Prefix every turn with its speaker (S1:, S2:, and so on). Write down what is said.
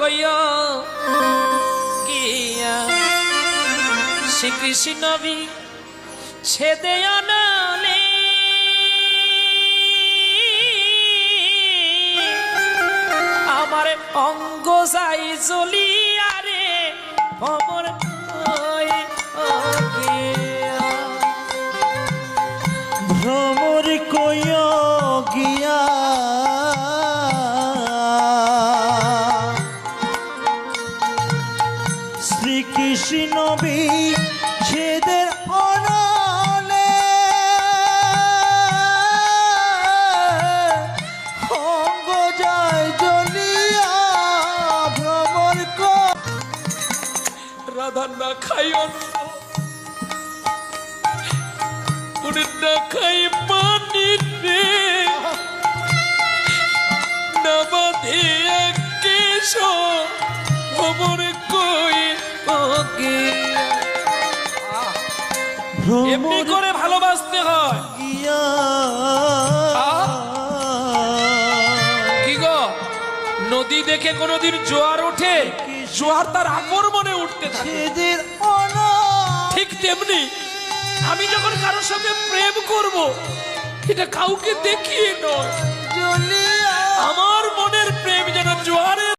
S1: কইয়া গিয়া শ্রীকৃষ্ণ নবী ছেদে আনালে আমার অঙ্গ যাই জ্বলিয়া রে ভ্রমর
S2: ভ্রমর কইয়া গিয়া শ্রীকৃষ্ণ বিচ্ছেদের অনালে অঙ্গ যায় জ্বলিয়া ভ্রমর
S1: রাধা না খাই উনি না খাই পানি রে না বাঁধে কেশ ভ্রমর কই ওকে এমনি করে ভালোবাসতে হয় কি গো নদী দেখে কোনোদিন জোয়ার ওঠে জোয়ার তার আকর মনে উঠতে থাকে ঠিক তেমনি আমি যখন কারোর সঙ্গে প্রেম করব এটা কাউকে দেখিয়ে নয় আমার মনের প্রেম যেন জোয়ারে